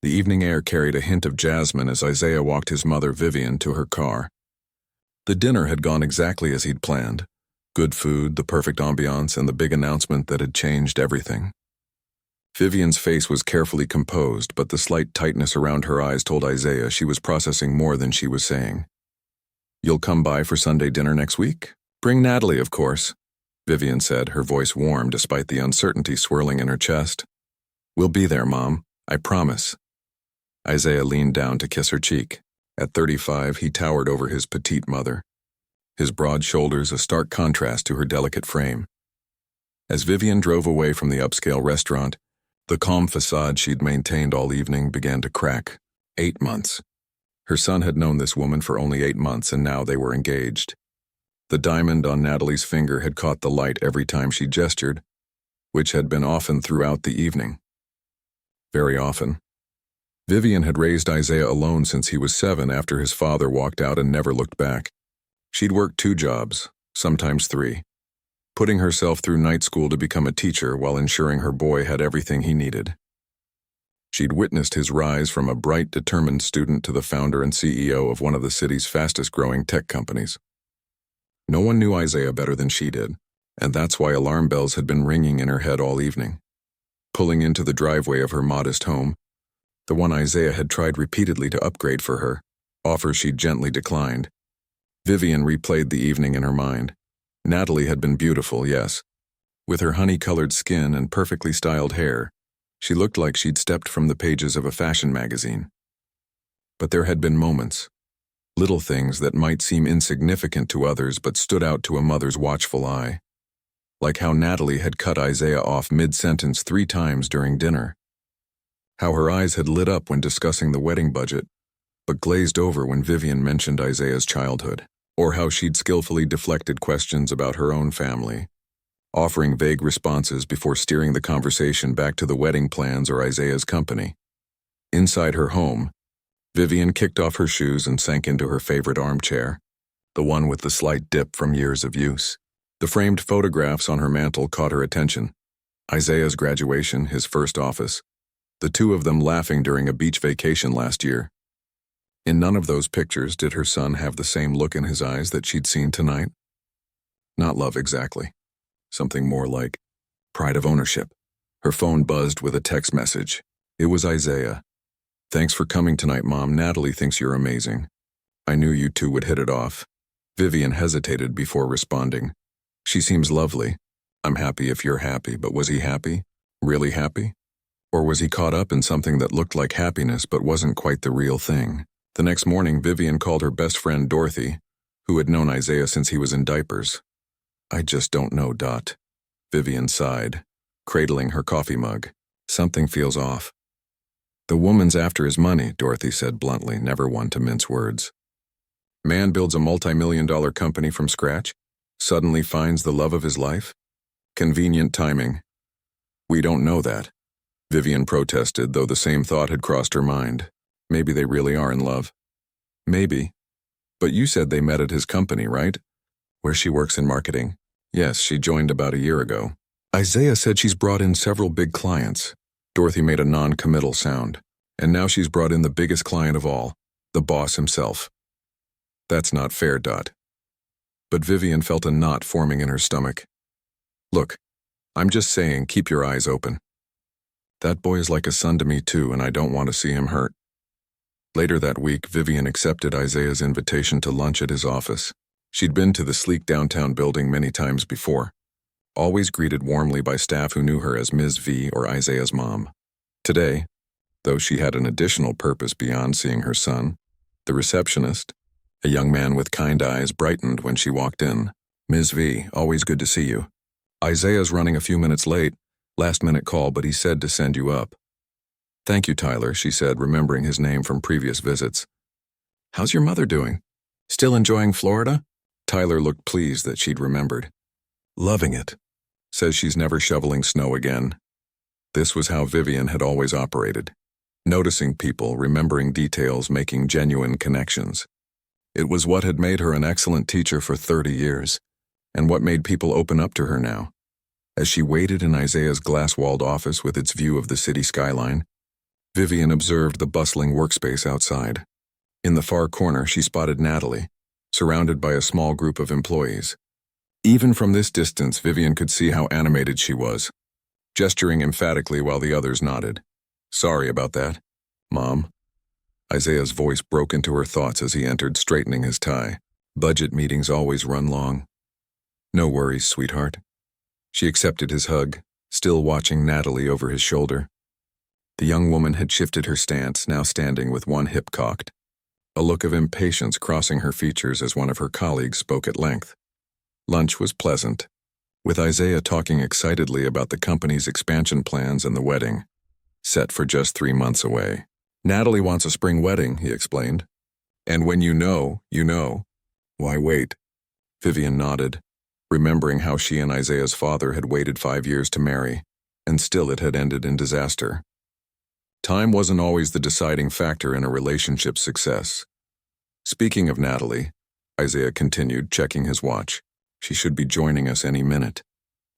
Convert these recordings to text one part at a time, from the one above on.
The evening air carried a hint of jasmine as Isaiah walked his mother Vivian to her car. The dinner had gone exactly as he'd planned. Good food, the perfect ambiance, and the big announcement that had changed everything. Vivian's face was carefully composed, but the slight tightness around her eyes told Isaiah she was processing more than she was saying. "You'll come by for Sunday dinner next week? Bring Natalie, of course," Vivian said, her voice warm despite the uncertainty swirling in her chest. "We'll be there, Mom. I promise." Isaiah leaned down to kiss her cheek. At 35, he towered over his petite mother, his broad shoulders a stark contrast to her delicate frame. As Vivian drove away from the upscale restaurant, the calm facade she'd maintained all evening began to crack. 8 months. Her son had known this woman for only 8 months, and now they were engaged. The diamond on Natalie's finger had caught the light every time she gestured, which had been often throughout the evening. Very often. Vivian had raised Isaiah alone since he was 7 after his father walked out and never looked back. She'd worked 2 jobs, sometimes 3, putting herself through night school to become a teacher while ensuring her boy had everything he needed. She'd witnessed his rise from a bright, determined student to the founder and CEO of one of the city's fastest-growing tech companies. No one knew Isaiah better than she did, and that's why alarm bells had been ringing in her head all evening. Pulling into the driveway of her modest home, the one Isaiah had tried repeatedly to upgrade for her, offers she'd gently declined, Vivian replayed the evening in her mind. Natalie had been beautiful, yes. With her honey-colored skin and perfectly styled hair, she looked like she'd stepped from the pages of a fashion magazine. But there had been moments, little things that might seem insignificant to others but stood out to a mother's watchful eye. Like how Natalie had cut Isaiah off mid-sentence 3 times during dinner. How her eyes had lit up when discussing the wedding budget, but glazed over when Vivian mentioned Isaiah's childhood. Or how she'd skillfully deflected questions about her own family, offering vague responses before steering the conversation back to the wedding plans or Isaiah's company. Inside her home, Vivian kicked off her shoes and sank into her favorite armchair, the one with the slight dip from years of use. The framed photographs on her mantel caught her attention. Isaiah's graduation, his first office, the 2 of them laughing during a beach vacation last year. In none of those pictures did her son have the same look in his eyes that she'd seen tonight. Not love exactly. Something more like pride of ownership. Her phone buzzed with a text message. It was Isaiah. "Thanks for coming tonight, Mom. Natalie thinks you're amazing. I knew you 2 would hit it off." Vivian hesitated before responding. "She seems lovely. I'm happy if you're happy, but was he happy? Really happy? Or was he caught up in something that looked like happiness but wasn't quite the real thing?" The next morning, Vivian called her best friend Dorothy, who had known Isaiah since he was in diapers. "I just don't know, Dot." Vivian sighed, cradling her coffee mug. "Something feels off." "The woman's after his money," Dorothy said bluntly, never one to mince words. Man builds a multi-million-dollar company from scratch, suddenly finds the love of his life? Convenient timing. "We don't know that," Vivian protested, though the same thought had crossed her mind. Maybe they really are in love. Maybe. But you said they met at his company, right? Where she works in marketing. Yes, she joined about a year ago. Isaiah said she's brought in several big clients. Dorothy made a non-committal sound. And now she's brought in the biggest client of all, the boss himself. That's not fair, Dot. But Vivian felt a knot forming in her stomach. "Look, I'm just saying, keep your eyes open. That boy is like a son to me too, and I don't want to see him hurt." Later that week, Vivian accepted Isaiah's invitation to lunch at his office. She'd been to the sleek downtown building many times before, always greeted warmly by staff who knew her as Ms. V or Isaiah's mom. Today, though she had an additional purpose beyond seeing her son, the receptionist, a young man with kind eyes, brightened when she walked in. "Ms. V, always good to see you. Isaiah's running a few minutes late, last-minute call, but he said to send you up." "Thank you, Tyler," she said, remembering his name from previous visits. "How's your mother doing? Still enjoying Florida?" Tyler looked pleased that she'd remembered. "Loving it. Says she's never shoveling snow again." This was how Vivian had always operated. Noticing people, remembering details, making genuine connections. It was what had made her an excellent teacher for 30 years, and what made people open up to her now. As she waited in Isaiah's glass-walled office with its view of the city skyline, Vivian observed the bustling workspace outside. In the far corner, she spotted Natalie, surrounded by a small group of employees. Even from this distance, Vivian could see how animated she was, gesturing emphatically while the others nodded. "Sorry about that, Mom." Isaiah's voice broke into her thoughts as he entered, straightening his tie. "Budget meetings always run long." "No worries, sweetheart." She accepted his hug, still watching Natalie over his shoulder. The young woman had shifted her stance, now standing with one hip cocked, a look of impatience crossing her features as one of her colleagues spoke at length. Lunch was pleasant, with Isaiah talking excitedly about the company's expansion plans and the wedding, set for just 3 months away. "Natalie wants a spring wedding," he explained. "And when you know, you know. Why wait?" Vivian nodded, remembering how she and Isaiah's father had waited 5 years to marry, and still it had ended in disaster. Time wasn't always the deciding factor in a relationship's success. "Speaking of Natalie," Isaiah continued, checking his watch, "she should be joining us any minute."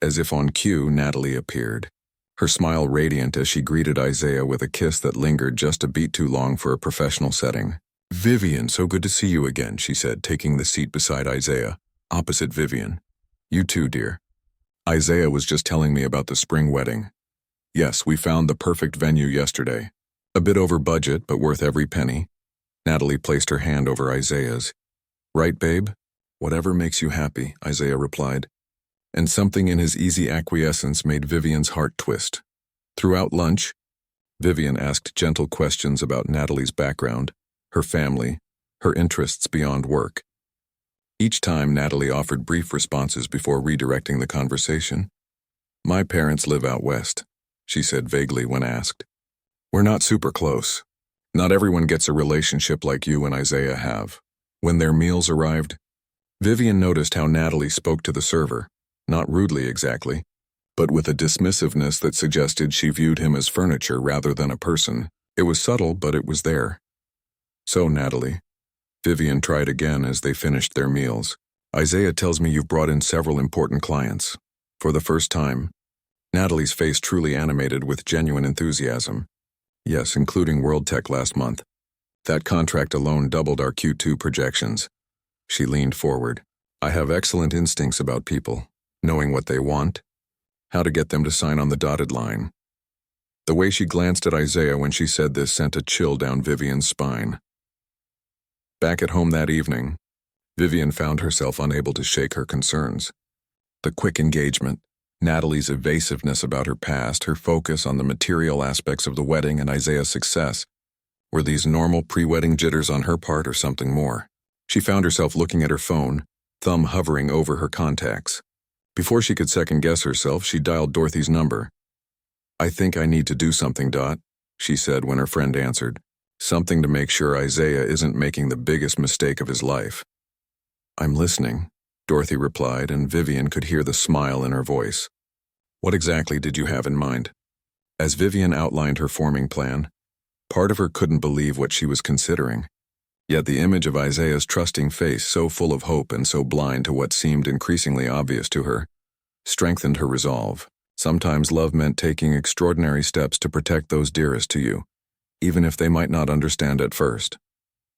As if on cue, Natalie appeared, her smile radiant as she greeted Isaiah with a kiss that lingered just a beat too long for a professional setting. "Vivian, so good to see you again," she said, taking the seat beside Isaiah, opposite Vivian. "You too, dear. Isaiah was just telling me about the spring wedding. Yes, we found the perfect venue yesterday. A bit over budget, but worth every penny." Natalie placed her hand over Isaiah's. "Right, babe? Whatever makes you happy," Isaiah replied. And something in his easy acquiescence made Vivian's heart twist. Throughout lunch, Vivian asked gentle questions about Natalie's background, her family, her interests beyond work. Each time, Natalie offered brief responses before redirecting the conversation. "My parents live out west," she said vaguely when asked. "We're not super close. Not everyone gets a relationship like you and Isaiah have." When their meals arrived, Vivian noticed how Natalie spoke to the server, not rudely exactly, but with a dismissiveness that suggested she viewed him as furniture rather than a person. It was subtle, but it was there. "So, Natalie," Vivian tried again as they finished their meals, "Isaiah tells me you've brought in several important clients." For the first time, Natalie's face truly animated with genuine enthusiasm. "Yes, including World Tech last month. That contract alone doubled our Q2 projections." She leaned forward. "I have excellent instincts about people, knowing what they want, how to get them to sign on the dotted line." The way she glanced at Isaiah when she said this sent a chill down Vivian's spine. Back at home that evening, Vivian found herself unable to shake her concerns. The quick engagement, Natalie's evasiveness about her past, her focus on the material aspects of the wedding and Isaiah's success. Were these normal pre-wedding jitters on her part or something more? She found herself looking at her phone, thumb hovering over her contacts. Before she could second-guess herself, she dialed Dorothy's number. "I think I need to do something, Dot," she said when her friend answered. "Something to make sure Isaiah isn't making the biggest mistake of his life." "I'm listening," Dorothy replied, and Vivian could hear the smile in her voice. "What exactly did you have in mind?" As Vivian outlined her forming plan, part of her couldn't believe what she was considering. Yet the image of Isaiah's trusting face, so full of hope and so blind to what seemed increasingly obvious to her, strengthened her resolve. Sometimes love meant taking extraordinary steps to protect those dearest to you, even if they might not understand at first.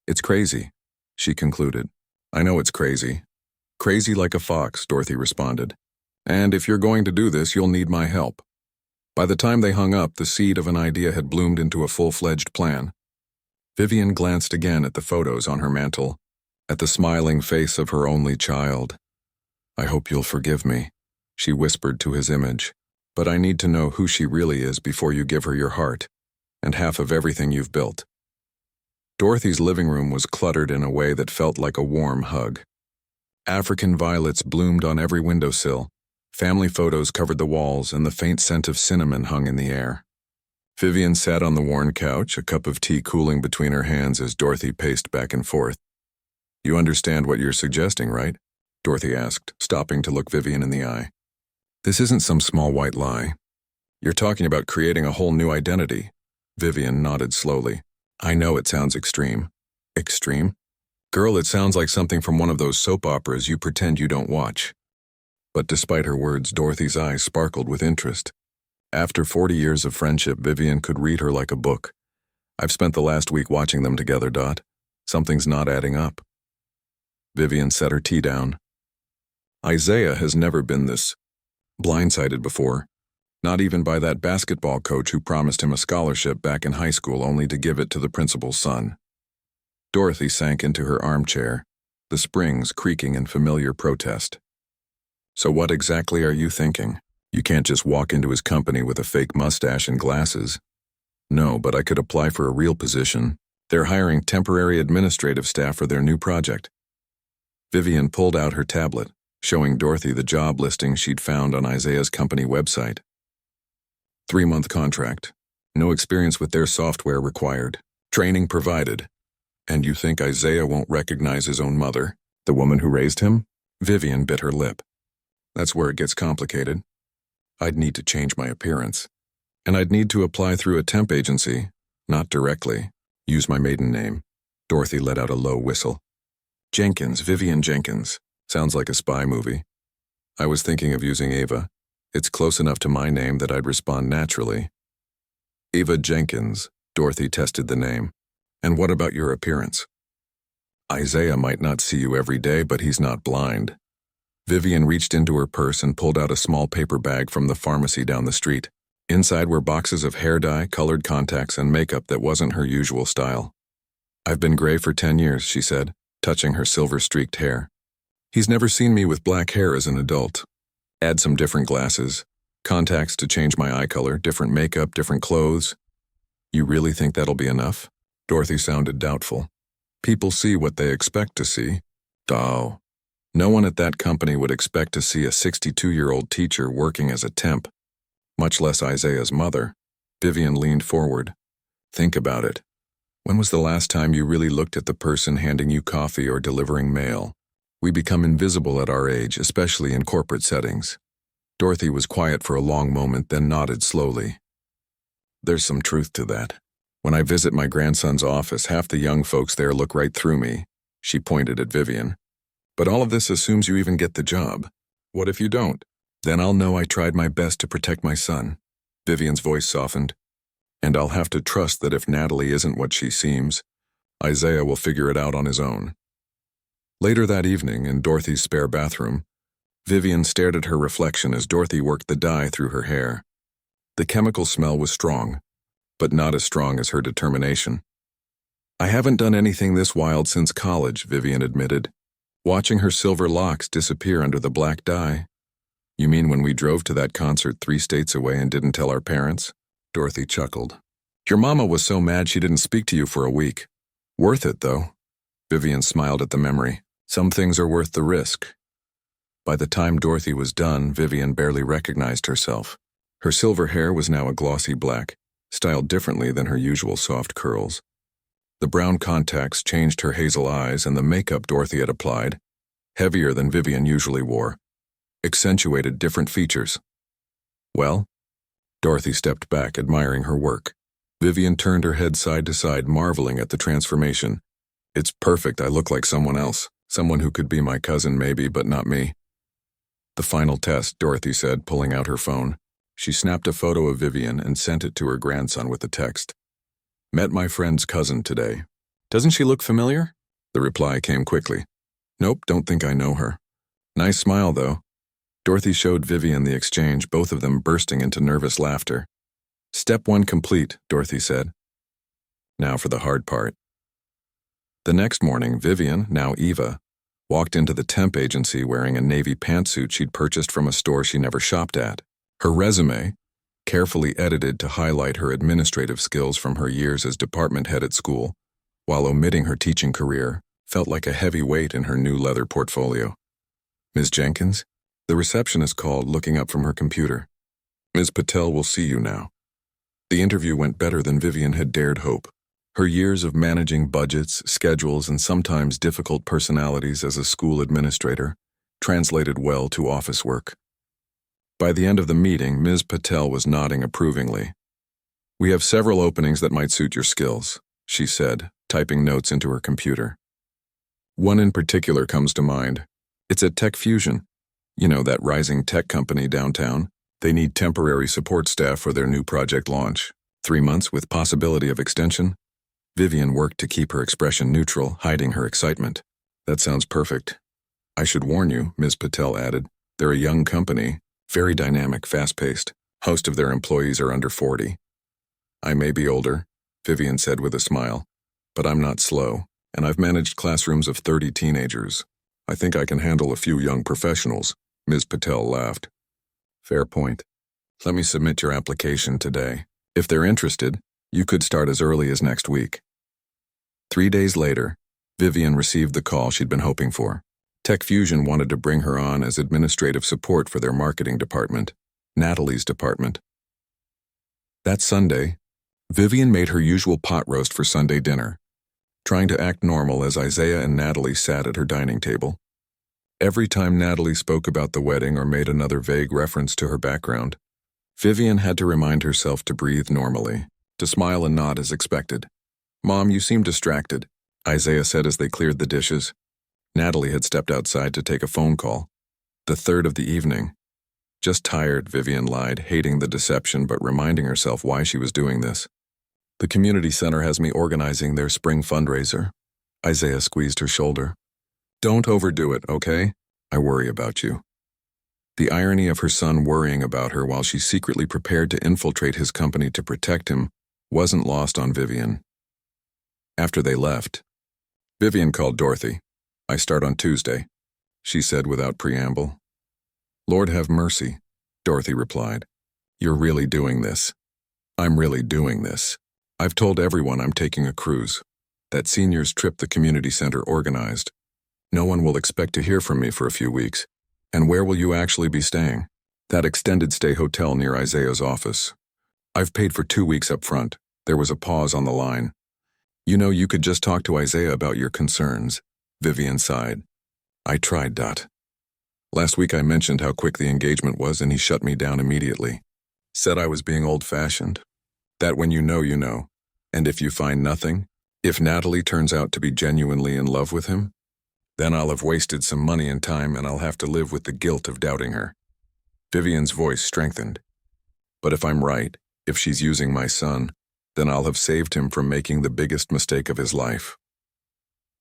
"It's crazy," she concluded. "I know it's crazy. Crazy like a fox," Dorothy responded. "And if you're going to do this, you'll need my help." By the time they hung up, the seed of an idea had bloomed into a full-fledged plan. Vivian glanced again at the photos on her mantel, at the smiling face of her only child. "I hope you'll forgive me," she whispered to his image, "but I need to know who she really is before you give her your heart, and half of everything you've built." Dorothy's living room was cluttered in a way that felt like a warm hug. African violets bloomed on every windowsill, family photos covered the walls, and the faint scent of cinnamon hung in the air. Vivian sat on the worn couch, a cup of tea cooling between her hands as Dorothy paced back and forth. "You understand what you're suggesting, right?" Dorothy asked, stopping to look Vivian in the eye. "This isn't some small white lie. You're talking about creating a whole new identity." Vivian nodded slowly. "I know it sounds extreme." "Extreme? Girl, it sounds like something from one of those soap operas you pretend you don't watch." But despite her words, Dorothy's eyes sparkled with interest. After 40 years of friendship, Vivian could read her like a book, I've spent the last week watching them together, Dot. Something's not adding up. Vivian set her tea down. Isaiah has never been this blindsided before, not even by that basketball coach who promised him a scholarship back in high school only to give it to the principal's son. Dorothy sank into her armchair, the springs creaking in familiar protest. So what exactly are you thinking? You can't just walk into his company with a fake mustache and glasses. No, but I could apply for a real position. They're hiring temporary administrative staff for their new project. Vivian pulled out her tablet, showing Dorothy the job listing she'd found on Isaiah's company website. 3-month contract. No experience with their software required. Training provided. And you think Isaiah won't recognize his own mother, the woman who raised him? Vivian bit her lip. That's where it gets complicated. I'd need to change my appearance. And I'd need to apply through a temp agency, not directly. Use my maiden name. Dorothy let out a low whistle. Jenkins, Vivian Jenkins. Sounds like a spy movie. I was thinking of using Ava. It's close enough to my name that I'd respond naturally. Ava Jenkins. Dorothy tested the name. And what about your appearance? Isaiah might not see you every day, but he's not blind. Vivian reached into her purse and pulled out a small paper bag from the pharmacy down the street. Inside were boxes of hair dye, colored contacts, and makeup that wasn't her usual style. I've been gray for 10 years, she said, touching her silver-streaked hair. He's never seen me with black hair as an adult. Add some different glasses, contacts to change my eye color, different makeup, different clothes. You really think that'll be enough? Dorothy sounded doubtful. People see what they expect to see. Oh. No one at that company would expect to see a 62-year-old teacher working as a temp, much less Isaiah's mother. Vivian leaned forward. Think about it. When was the last time you really looked at the person handing you coffee or delivering mail? We become invisible at our age, especially in corporate settings. Dorothy was quiet for a long moment, then nodded slowly. There's some truth to that. When I visit my grandson's office, half the young folks there look right through me. She pointed at Vivian. But all of this assumes you even get the job. What if you don't? Then I'll know I tried my best to protect my son. Vivian's voice softened. And I'll have to trust that if Natalie isn't what she seems, Isaiah will figure it out on his own. Later that evening, in Dorothy's spare bathroom, Vivian stared at her reflection as Dorothy worked the dye through her hair. The chemical smell was strong, but not as strong as her determination. I haven't done anything this wild since college, Vivian admitted, watching her silver locks disappear under the black dye. You mean when we drove to that concert 3 states away and didn't tell our parents? Dorothy chuckled. Your mama was so mad she didn't speak to you for a week. Worth it, though. Vivian smiled at the memory. Some things are worth the risk. By the time Dorothy was done, Vivian barely recognized herself. Her silver hair was now a glossy black, styled differently than her usual soft curls. The brown contacts changed her hazel eyes, and the makeup Dorothy had applied, heavier than Vivian usually wore, accentuated different features. Well? Dorothy stepped back, admiring her work. Vivian turned her head side to side, marveling at the transformation. It's perfect. I look like someone else. Someone who could be my cousin maybe, but not me. The final test, Dorothy said, pulling out her phone. She snapped a photo of Vivian and sent it to her grandson with the text. Met my friend's cousin today. Doesn't she look familiar? The reply came quickly. Nope, don't think I know her. Nice smile, though. Dorothy showed Vivian the exchange, both of them bursting into nervous laughter. Step 1 complete, Dorothy said. Now for the hard part. The next morning, Vivian, now Eva, walked into the temp agency wearing a navy pantsuit she'd purchased from a store she never shopped at. Her resume, carefully edited to highlight her administrative skills from her years as department head at school, while omitting her teaching career, felt like a heavy weight in her new leather portfolio. Ms. Jenkins? The receptionist called, looking up from her computer. Ms. Patel will see you now. The interview went better than Vivian had dared hope. Her years of managing budgets, schedules, and sometimes difficult personalities as a school administrator translated well to office work. By the end of the meeting, Ms. Patel was nodding approvingly. We have several openings that might suit your skills, she said, typing notes into her computer. One in particular comes to mind. It's at Tech Fusion. You know, that rising tech company downtown. They need temporary support staff for their new project launch. 3 months with possibility of extension. Vivian worked to keep her expression neutral, hiding her excitement. That sounds perfect. I should warn you, Ms. Patel added. They're a young company, very dynamic, fast-paced. Most of their employees are under 40. I may be older, Vivian said with a smile, but I'm not slow, and I've managed classrooms of 30 teenagers. I think I can handle a few young professionals, Ms. Patel laughed. Fair point. Let me submit your application today. If they're interested, you could start as early as next week. 3 days later, Vivian received the call she'd been hoping for. Tech Fusion wanted to bring her on as administrative support for their marketing department, Natalie's department. That Sunday, Vivian made her usual pot roast for Sunday dinner, trying to act normal as Isaiah and Natalie sat at her dining table. Every time Natalie spoke about the wedding or made another vague reference to her background, Vivian had to remind herself to breathe normally, to smile and nod as expected. Mom, you seem distracted, Isaiah said as they cleared the dishes. Natalie had stepped outside to take a phone call. The third of the evening. Just tired, Vivian lied, hating the deception but reminding herself why she was doing this. The community center has me organizing their spring fundraiser. Isaiah squeezed her shoulder. Don't overdo it, okay? I worry about you. The irony of her son worrying about her while she secretly prepared to infiltrate his company to protect him wasn't lost on Vivian. After they left, Vivian called Dorothy. I start on Tuesday, she said without preamble. Lord have mercy, Dorothy replied. You're really doing this. I'm really doing this. I've told everyone I'm taking a cruise, that seniors trip the community center organized. No one will expect to hear from me for a few weeks. And where will you actually be staying? That extended stay hotel near Isaiah's office. I've paid for 2 weeks up front. There was a pause on the line. You know, you could just talk to Isaiah about your concerns, Vivian sighed. I tried, Dot. Last week I mentioned how quick the engagement was and he shut me down immediately. Said I was being old-fashioned. That when you know, you know. And if you find nothing, if Natalie turns out to be genuinely in love with him, then I'll have wasted some money and time and I'll have to live with the guilt of doubting her. Vivian's voice strengthened. But if I'm right, if she's using my son, then I'll have saved him from making the biggest mistake of his life.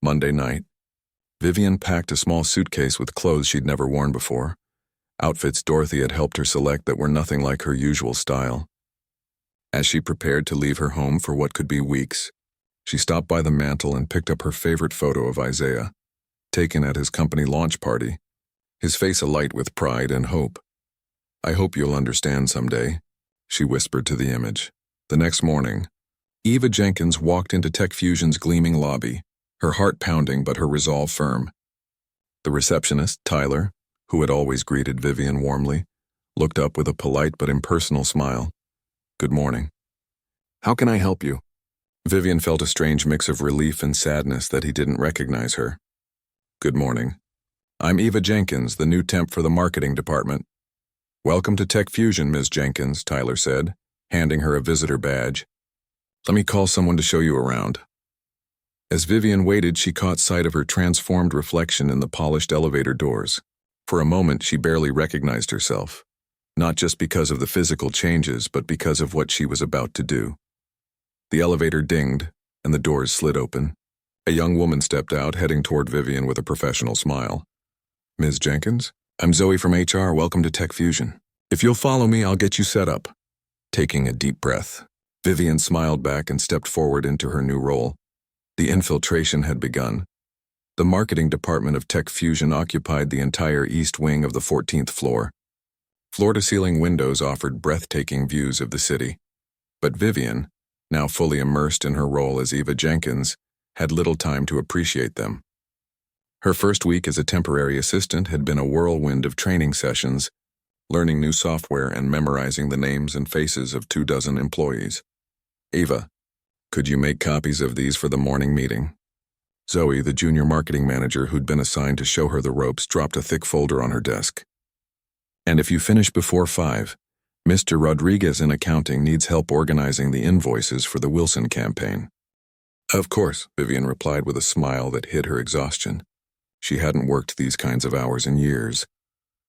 Monday night, Vivian packed a small suitcase with clothes she'd never worn before, outfits Dorothy had helped her select that were nothing like her usual style. As she prepared to leave her home for what could be weeks, she stopped by the mantel and picked up her favorite photo of Isaiah, taken at his company launch party, his face alight with pride and hope. I hope you'll understand someday, she whispered to the image. The next morning, Eva Jenkins walked into Tech Fusion's gleaming lobby, her heart pounding but her resolve firm. The receptionist, Tyler, who had always greeted Vivian warmly, looked up with a polite but impersonal smile. Good morning. How can I help you? Vivian felt a strange mix of relief and sadness that he didn't recognize her. Good morning. I'm Eva Jenkins, the new temp for the marketing department. Welcome to Tech Fusion, Ms. Jenkins, Tyler said, handing her a visitor badge. Let me call someone to show you around. As Vivian waited, she caught sight of her transformed reflection in the polished elevator doors. For a moment, she barely recognized herself, not just because of the physical changes, but because of what she was about to do. The elevator dinged, and the doors slid open. A young woman stepped out, heading toward Vivian with a professional smile. Ms. Jenkins? I'm Zoe from HR. Welcome to Tech Fusion. If you'll follow me, I'll get you set up. Taking a deep breath, Vivian smiled back and stepped forward into her new role. The infiltration had begun. The marketing department of Tech Fusion occupied the entire east wing of the 14th floor. Floor-to-ceiling windows offered breathtaking views of the city. But Vivian, now fully immersed in her role as Eva Jenkins, had little time to appreciate them. Her first week as a temporary assistant had been a whirlwind of training sessions, learning new software and memorizing the names and faces of 24 employees. Eva, could you make copies of these for the morning meeting? Zoe, the junior marketing manager who'd been assigned to show her the ropes, dropped a thick folder on her desk. And if you finish before 5, Mr. Rodriguez in accounting needs help organizing the invoices for the Wilson campaign. Of course, Vivian replied with a smile that hid her exhaustion. She hadn't worked these kinds of hours in years,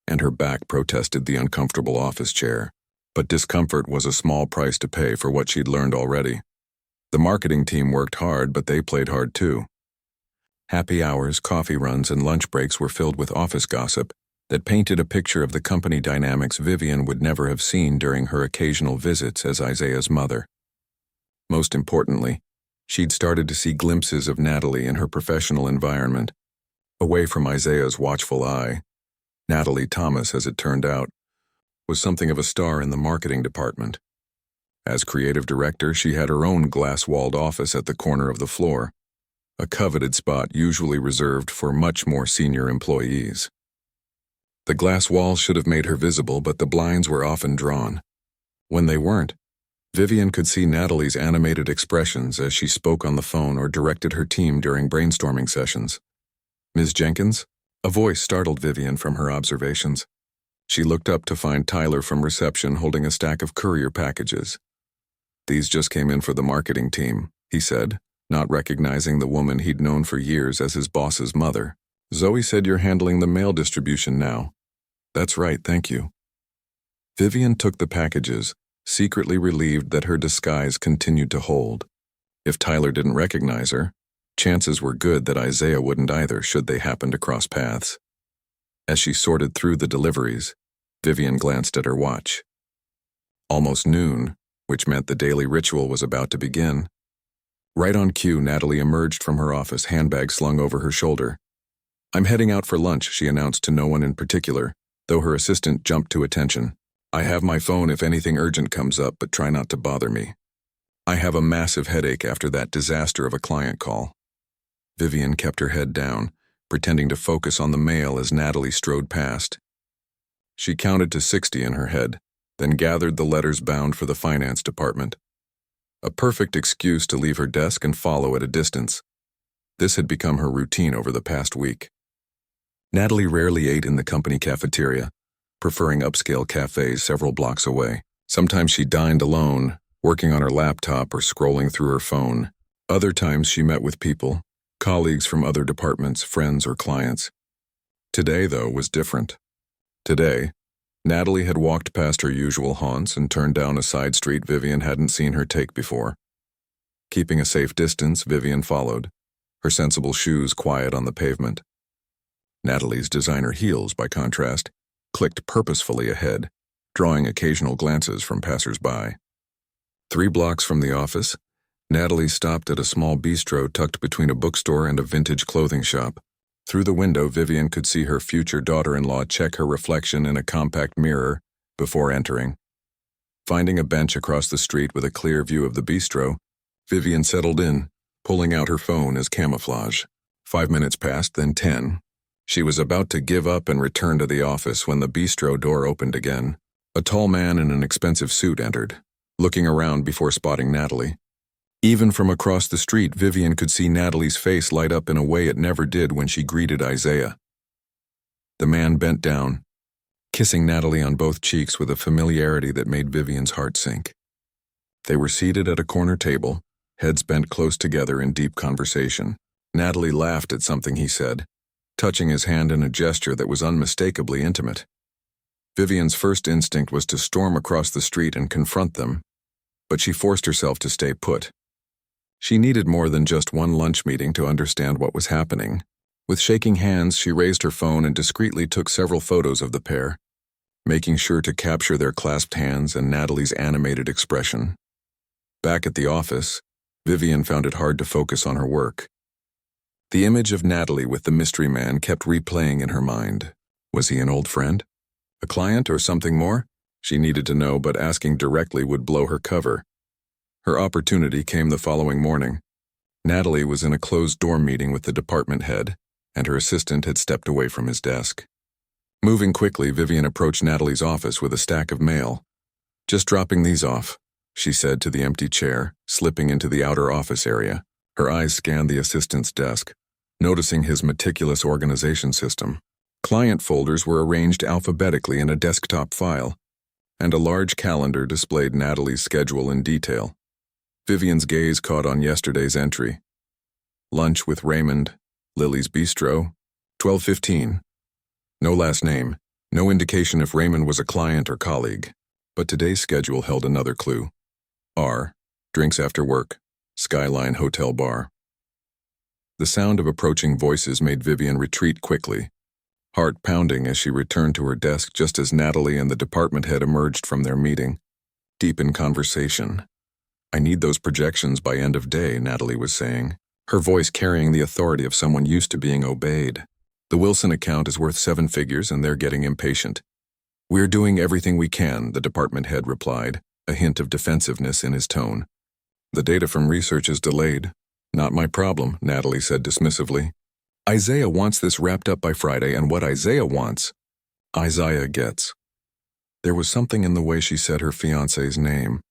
and her back protested the uncomfortable office chair, but discomfort was a small price to pay for what she'd learned already. The marketing team worked hard, but they played hard too. Happy hours, coffee runs, and lunch breaks were filled with office gossip that painted a picture of the company dynamics Vivian would never have seen during her occasional visits as Isaiah's mother. Most importantly, she'd started to see glimpses of Natalie in her professional environment. Away from Isaiah's watchful eye, Natalie Thomas, as it turned out, was something of a star in the marketing department. As creative director, she had her own glass-walled office at the corner of the floor, a coveted spot usually reserved for much more senior employees. The glass walls should have made her visible, but the blinds were often drawn. When they weren't, Vivian could see Natalie's animated expressions as she spoke on the phone or directed her team during brainstorming sessions. "Ms. Jenkins?" A voice startled Vivian from her observations. She looked up to find Tyler from reception holding a stack of courier packages. "These just came in for the marketing team," he said, not recognizing the woman he'd known for years as his boss's mother. "Zoe said you're handling the mail distribution now." "That's right, thank you." Vivian took the packages, secretly relieved that her disguise continued to hold. If Tyler didn't recognize her, chances were good that Isaiah wouldn't either should they happen to cross paths. As she sorted through the deliveries, Vivian glanced at her watch. Almost noon, which meant the daily ritual was about to begin. Right on cue, Natalie emerged from her office, handbag slung over her shoulder. "I'm heading out for lunch," she announced to no one in particular, though her assistant jumped to attention. "I have my phone if anything urgent comes up, but try not to bother me. I have a massive headache after that disaster of a client call." Vivian kept her head down, pretending to focus on the mail as Natalie strode past. She counted to 60 in her head, then gathered the letters bound for the finance department. A perfect excuse to leave her desk and follow at a distance. This had become her routine over the past week. Natalie rarely ate in the company cafeteria, preferring upscale cafes several blocks away. Sometimes she dined alone, working on her laptop or scrolling through her phone. Other times she met with people, colleagues from other departments, friends or clients. Today, though, was different. Today, Natalie had walked past her usual haunts and turned down a side street Vivian hadn't seen her take before. Keeping a safe distance, Vivian followed, her sensible shoes quiet on the pavement. Natalie's designer heels, by contrast, clicked purposefully ahead, drawing occasional glances from passers-by. 3 blocks from the office, Natalie stopped at a small bistro tucked between a bookstore and a vintage clothing shop. Through the window, Vivian could see her future daughter-in-law check her reflection in a compact mirror before entering. Finding a bench across the street with a clear view of the bistro, Vivian settled in, pulling out her phone as camouflage. 5 minutes passed, then 10. She was about to give up and return to the office when the bistro door opened again. A tall man in an expensive suit entered, looking around before spotting Natalie. Even from across the street, Vivian could see Natalie's face light up in a way it never did when she greeted Isaiah. The man bent down, kissing Natalie on both cheeks with a familiarity that made Vivian's heart sink. They were seated at a corner table, heads bent close together in deep conversation. Natalie laughed at something he said, touching his hand in a gesture that was unmistakably intimate. Vivian's first instinct was to storm across the street and confront them, but she forced herself to stay put. She needed more than just one lunch meeting to understand what was happening. With shaking hands, she raised her phone and discreetly took several photos of the pair, making sure to capture their clasped hands and Natalie's animated expression. Back at the office, Vivian found it hard to focus on her work. The image of Natalie with the mystery man kept replaying in her mind. Was he an old friend? A client or something more? She needed to know, but asking directly would blow her cover. Her opportunity came the following morning. Natalie was in a closed-door meeting with the department head, and her assistant had stepped away from his desk. Moving quickly, Vivian approached Natalie's office with a stack of mail. "Just dropping these off," she said to the empty chair, slipping into the outer office area. Her eyes scanned the assistant's desk, noticing his meticulous organization system. Client folders were arranged alphabetically in a desktop file, and a large calendar displayed Natalie's schedule in detail. Vivian's gaze caught on yesterday's entry. Lunch with Raymond, Lily's Bistro, 12:15. No last name, no indication if Raymond was a client or colleague. But today's schedule held another clue. R. Drinks after work, Skyline Hotel Bar. The sound of approaching voices made Vivian retreat quickly, heart pounding as she returned to her desk just as Natalie and the department head emerged from their meeting, deep in conversation. "I need those projections by end of day," Natalie was saying, her voice carrying the authority of someone used to being obeyed. "The Wilson account is worth 7 figures and they're getting impatient." "We're doing everything we can," the department head replied, a hint of defensiveness in his tone. "The data from research is delayed." "Not my problem," Natalie said dismissively. "Isaiah wants this wrapped up by Friday, and what Isaiah wants, Isaiah gets." There was something in the way she said her fiancé's name,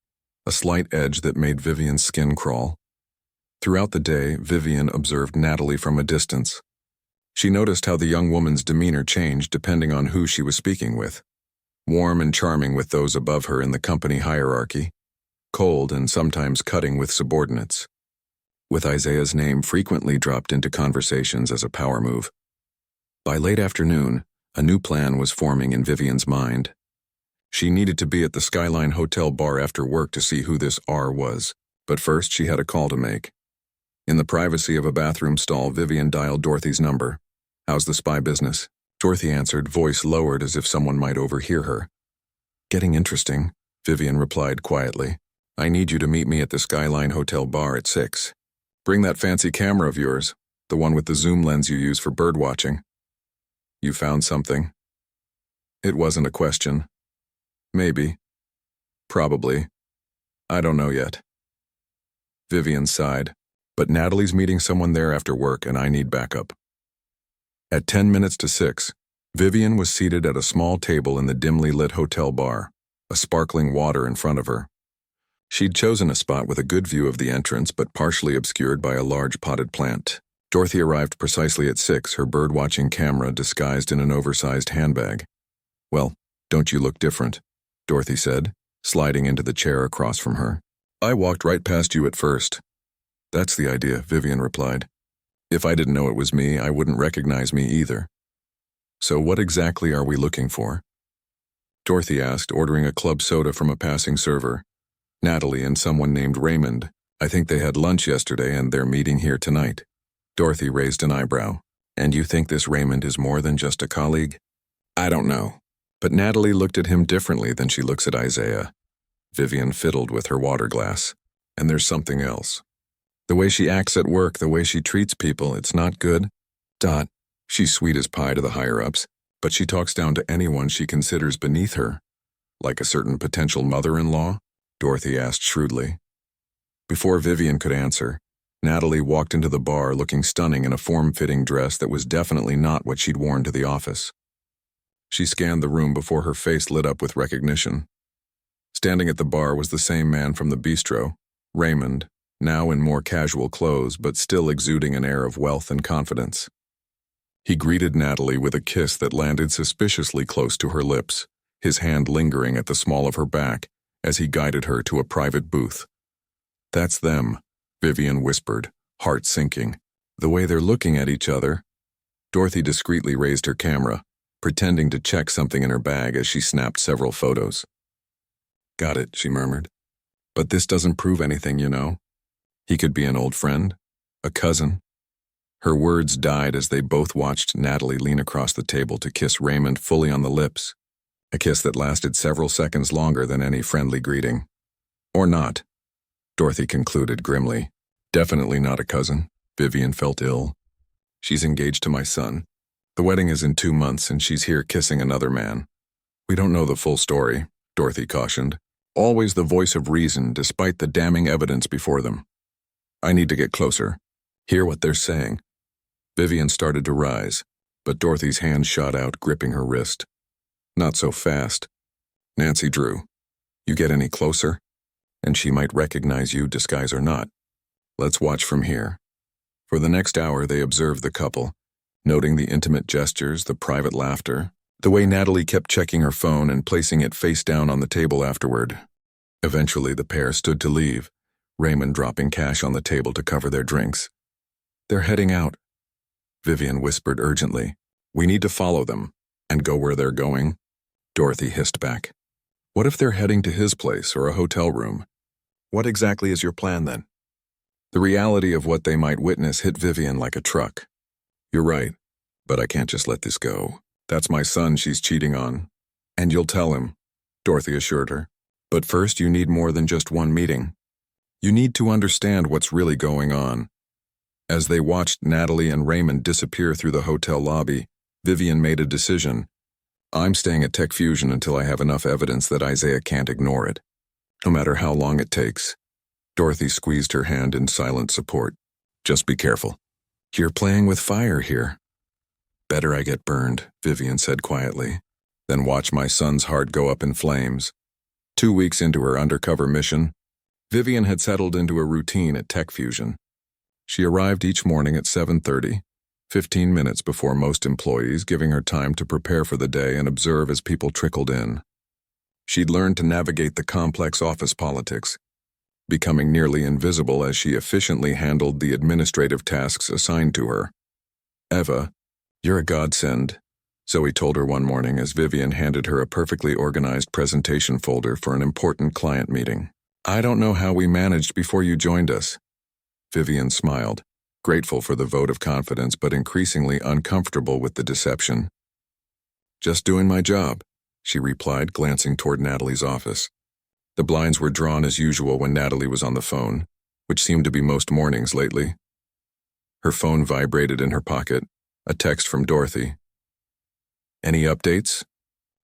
a slight edge that made Vivian's skin crawl. Throughout the day, Vivian observed Natalie from a distance. She noticed how the young woman's demeanor changed depending on who she was speaking with. Warm and charming with those above her in the company hierarchy, cold and sometimes cutting with subordinates. With Isaiah's name frequently dropped into conversations as a power move. By late afternoon, a new plan was forming in Vivian's mind. She needed to be at the Skyline Hotel Bar after work to see who this R was, but first she had a call to make. In the privacy of a bathroom stall, Vivian dialed Dorothy's number. "How's the spy business?" Dorothy answered, voice lowered as if someone might overhear her. "Getting interesting," Vivian replied quietly. "I need you to meet me at the Skyline Hotel Bar at 6. Bring that fancy camera of yours, the one with the zoom lens you use for birdwatching." "You found something?" It wasn't a question. "Maybe. Probably. I don't know yet." Vivian sighed. "But Natalie's meeting someone there after work and I need backup." At 10 minutes to 6, Vivian was seated at a small table in the dimly lit hotel bar, a sparkling water in front of her. She'd chosen a spot with a good view of the entrance but partially obscured by a large potted plant. Dorothy arrived precisely at 6, her birdwatching camera disguised in an oversized handbag. "Well, don't you look different?" Dorothy said, sliding into the chair across from her. "I walked right past you at first." "That's the idea," Vivian replied. "If I didn't know it was me, I wouldn't recognize me either." "So what exactly are we looking for?" Dorothy asked, ordering a club soda from a passing server. "Natalie and someone named Raymond. I think they had lunch yesterday and they're meeting here tonight." Dorothy raised an eyebrow. "And you think this Raymond is more than just a colleague?" "I don't know." But Natalie looked at him differently than she looks at Isaiah. Vivian fiddled with her water glass. "And there's something else. The way she acts at work, the way she treats people, it's not good. She's sweet as pie to the higher-ups, but she talks down to anyone she considers beneath her." "Like a certain potential mother-in-law?" Dorothy asked shrewdly. Before Vivian could answer, Natalie walked into the bar looking stunning in a form-fitting dress that was definitely not what she'd worn to the office. She scanned the room before her face lit up with recognition. Standing at the bar was the same man from the bistro, Raymond, now in more casual clothes but still exuding an air of wealth and confidence. He greeted Natalie with a kiss that landed suspiciously close to her lips, his hand lingering at the small of her back as he guided her to a private booth. "That's them," Vivian whispered, heart sinking. "The way they're looking at each other." Dorothy discreetly raised her camera, pretending to check something in her bag as she snapped several photos. "Got it," she murmured. "But this doesn't prove anything, you know. He could be an old friend, a cousin." Her words died as they both watched Natalie lean across the table to kiss Raymond fully on the lips, a kiss that lasted several seconds longer than any friendly greeting. "Or not," Dorothy concluded grimly. "Definitely not a cousin." Vivian felt ill. "She's engaged to my son. The wedding is in 2 months and she's here kissing another man." "We don't know the full story," Dorothy cautioned. Always the voice of reason despite the damning evidence before them. "I need to get closer. Hear what they're saying." Vivian started to rise, but Dorothy's hand shot out, gripping her wrist. "Not so fast. Nancy Drew, you get any closer, and she might recognize you, disguise or not. Let's watch from here." For the next hour they observed the couple, noting the intimate gestures, the private laughter, the way Natalie kept checking her phone and placing it face down on the table afterward. Eventually the pair stood to leave, Raymond dropping cash on the table to cover their drinks. "They're heading out," Vivian whispered urgently. "We need to follow them, and go where they're going." Dorothy hissed back. "What if they're heading to his place or a hotel room? What exactly is your plan then?" The reality of what they might witness hit Vivian like a truck. You're right, but I can't just let this go. That's my son she's cheating on. And you'll tell him, Dorothy assured her. But first you need more than just one meeting. You need to understand what's really going on. As they watched Natalie and Raymond disappear through the hotel lobby, Vivian made a decision. I'm staying at Tech Fusion until I have enough evidence that Isaiah can't ignore it. No matter how long it takes. Dorothy squeezed her hand in silent support. Just be careful. You're playing with fire here. Better I get burned, Vivian said quietly, than watch my son's heart go up in flames. 2 weeks into her undercover mission, Vivian had settled into a routine at Tech Fusion. She arrived each morning at 7:30, 15 minutes before most employees, giving her time to prepare for the day and observe as people trickled in. She'd learned to navigate the complex office politics, becoming nearly invisible as she efficiently handled the administrative tasks assigned to her. Eva, you're a godsend, Zoe told her one morning as Vivian handed her a perfectly organized presentation folder for an important client meeting. I don't know how we managed before you joined us. Vivian smiled, grateful for the vote of confidence but increasingly uncomfortable with the deception. Just doing my job, she replied, glancing toward Natalie's office. The blinds were drawn as usual when Natalie was on the phone, which seemed to be most mornings lately. Her phone vibrated in her pocket, a text from Dorothy. Any updates?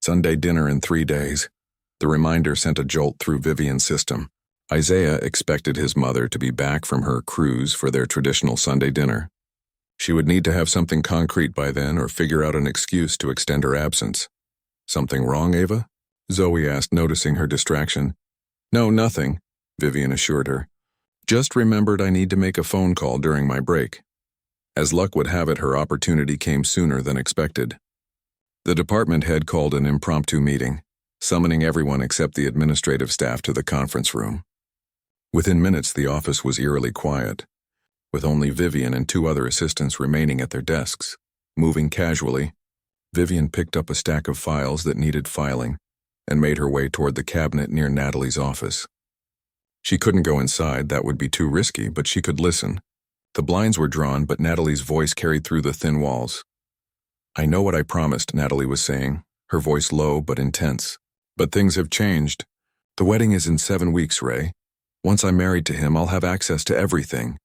Sunday dinner in 3 days. The reminder sent a jolt through Vivian's system. Isaiah expected his mother to be back from her cruise for their traditional Sunday dinner. She would need to have something concrete by then or figure out an excuse to extend her absence. Something wrong, Ava? Zoe asked, noticing her distraction. No, nothing, Vivian assured her. Just remembered I need to make a phone call during my break. As luck would have it, her opportunity came sooner than expected. The department head called an impromptu meeting, summoning everyone except the administrative staff to the conference room. Within minutes, the office was eerily quiet, with only Vivian and 2 other assistants remaining at their desks. Moving casually, Vivian picked up a stack of files that needed filing and made her way toward the cabinet near Natalie's office. She couldn't go inside, that would be too risky, but she could listen. The blinds were drawn, but Natalie's voice carried through the thin walls. I know what I promised, Natalie was saying, her voice low but intense. But things have changed. The wedding is in 7 weeks, Ray. Once I'm married to him, I'll have access to everything.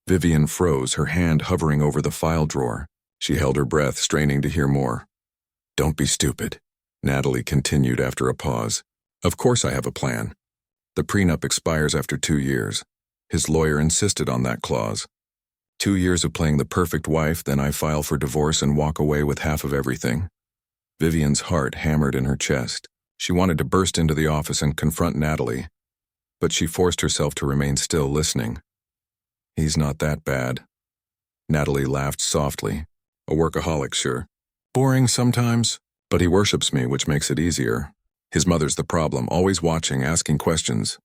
Vivian froze, her hand hovering over the file drawer. She held her breath, straining to hear more. Don't be stupid, Natalie continued after a pause. Of course I have a plan. The prenup expires after 2 years. His lawyer insisted on that clause. 2 years of playing the perfect wife, then I file for divorce and walk away with half of everything. Vivian's heart hammered in her chest. She wanted to burst into the office and confront Natalie, but she forced herself to remain still, listening. He's not that bad. Natalie laughed softly. A workaholic, sure. Boring sometimes, but he worships me, which makes it easier. His mother's the problem, always watching, asking questions.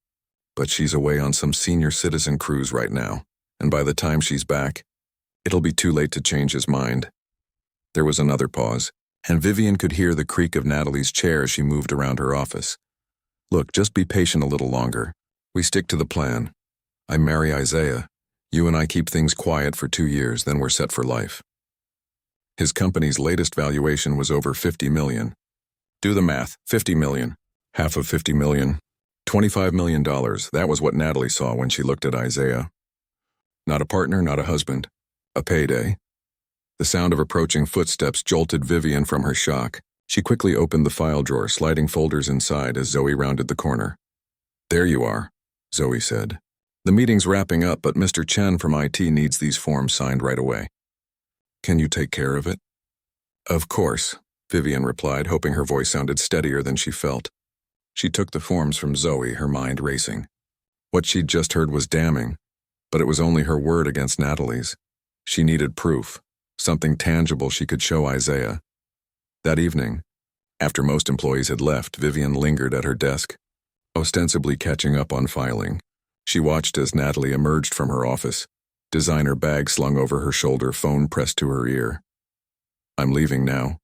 But she's away on some senior citizen cruise right now, and by the time she's back, it'll be too late to change his mind. There was another pause, and Vivian could hear the creak of Natalie's chair as she moved around her office. Look, just be patient a little longer. We stick to the plan. I marry Isaiah. You and I keep things quiet for 2 years, then we're set for life. His company's latest valuation was over $50 million. Do the math, $50 million. Half of $50 million. $25 million, that was what Natalie saw when she looked at Isaiah. Not a partner, not a husband. A payday. The sound of approaching footsteps jolted Vivian from her shock. She quickly opened the file drawer, sliding folders inside as Zoe rounded the corner. There you are, Zoe said. The meeting's wrapping up, but Mr. Chen from IT needs these forms signed right away. Can you take care of it? Of course, Vivian replied, hoping her voice sounded steadier than she felt. She took the forms from Zoe, her mind racing. What she'd just heard was damning, but it was only her word against Natalie's. She needed proof, something tangible she could show Isaiah. That evening, after most employees had left, Vivian lingered at her desk, ostensibly catching up on filing. She watched as Natalie emerged from her office, designer bag slung over her shoulder, phone pressed to her ear. I'm leaving now,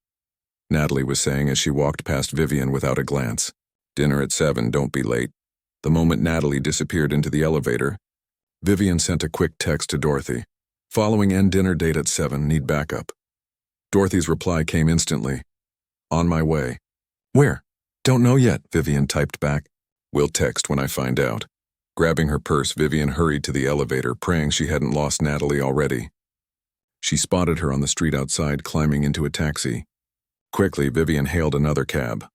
Natalie was saying as she walked past Vivian without a glance. Dinner at 7, don't be late. The moment Natalie disappeared into the elevator, Vivian sent a quick text to Dorothy. Following end dinner date at 7, need backup. Dorothy's reply came instantly. On my way. Where? Don't know yet, Vivian typed back. Will text when I find out. Grabbing her purse, Vivian hurried to the elevator, praying she hadn't lost Natalie already. She spotted her on the street outside, climbing into a taxi. Quickly, Vivian hailed another cab.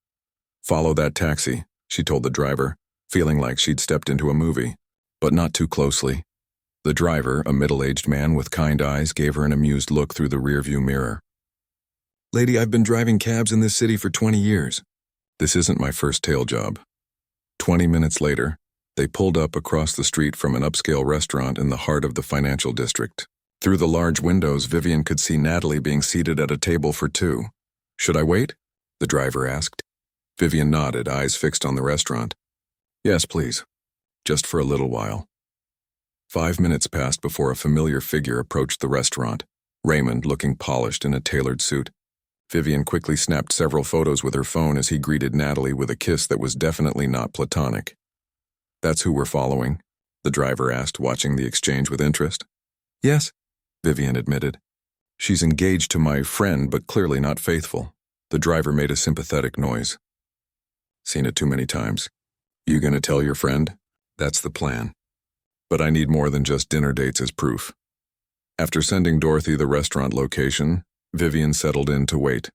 Follow that taxi, she told the driver, feeling like she'd stepped into a movie. But not too closely. The driver, a middle-aged man with kind eyes, gave her an amused look through the rearview mirror. Lady, I've been driving cabs in this city for 20 years. This isn't my first tail job. 20 minutes later, they pulled up across the street from an upscale restaurant in the heart of the financial district. Through the large windows, Vivian could see Natalie being seated at a table for two. Should I wait? The driver asked. Vivian nodded, eyes fixed on the restaurant. Yes, please. Just for a little while. 5 minutes passed before a familiar figure approached the restaurant, Raymond looking polished in a tailored suit. Vivian quickly snapped several photos with her phone as he greeted Natalie with a kiss that was definitely not platonic. That's who we're following? The driver asked, watching the exchange with interest. Yes, Vivian admitted. She's engaged to my friend, but clearly not faithful. The driver made a sympathetic noise. Seen it too many times. You gonna tell your friend? That's the plan. But I need more than just dinner dates as proof. After sending Dorothy the restaurant location, Vivian settled in to wait.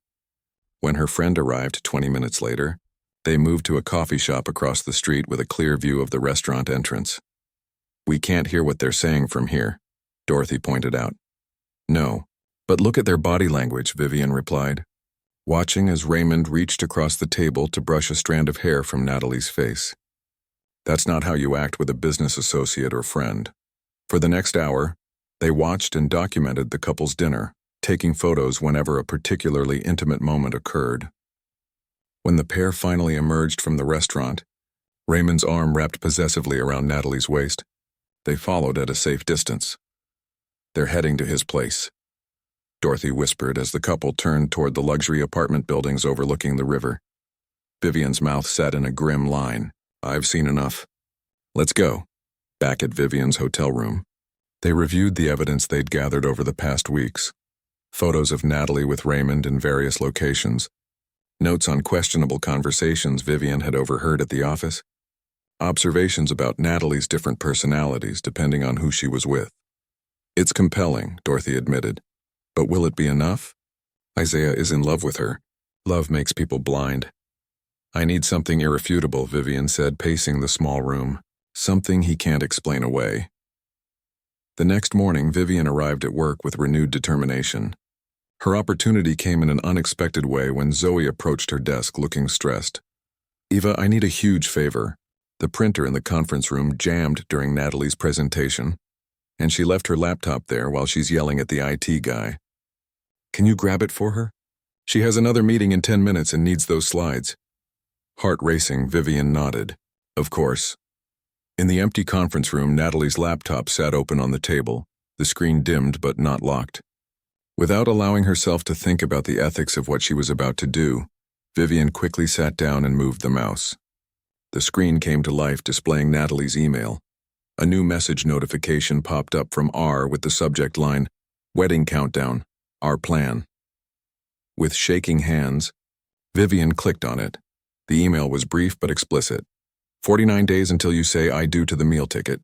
When her friend arrived 20 minutes later, they moved to a coffee shop across the street with a clear view of the restaurant entrance. We can't hear what they're saying from here, Dorothy pointed out. No, but look at their body language, Vivian replied, watching as Raymond reached across the table to brush a strand of hair from Natalie's face. That's not how you act with a business associate or friend. For the next hour, they watched and documented the couple's dinner, taking photos whenever a particularly intimate moment occurred. When the pair finally emerged from the restaurant, Raymond's arm wrapped possessively around Natalie's waist. They followed at a safe distance. They're heading to his place, Dorothy whispered as the couple turned toward the luxury apartment buildings overlooking the river. Vivian's mouth set in a grim line. I've seen enough. Let's go. Back at Vivian's hotel room, they reviewed the evidence they'd gathered over the past weeks. Photos of Natalie with Raymond in various locations. Notes on questionable conversations Vivian had overheard at the office. Observations about Natalie's different personalities depending on who she was with. It's compelling, Dorothy admitted. But will it be enough? Isaiah is in love with her. Love makes people blind. I need something irrefutable, Vivian said, pacing the small room. Something he can't explain away. The next morning, Vivian arrived at work with renewed determination. Her opportunity came in an unexpected way when Zoe approached her desk looking stressed. Eva, I need a huge favor. The printer in the conference room jammed during Natalie's presentation, and she left her laptop there while she's yelling at the IT guy. Can you grab it for her? She has another meeting in 10 minutes and needs those slides. Heart racing, Vivian nodded. Of course. In the empty conference room, Natalie's laptop sat open on the table, the screen dimmed but not locked. Without allowing herself to think about the ethics of what she was about to do, Vivian quickly sat down and moved the mouse. The screen came to life, displaying Natalie's email. A new message notification popped up from R with the subject line, Wedding Countdown, Our Plan. With shaking hands, Vivian clicked on it. The email was brief but explicit. 49 days until you say I do to the meal ticket.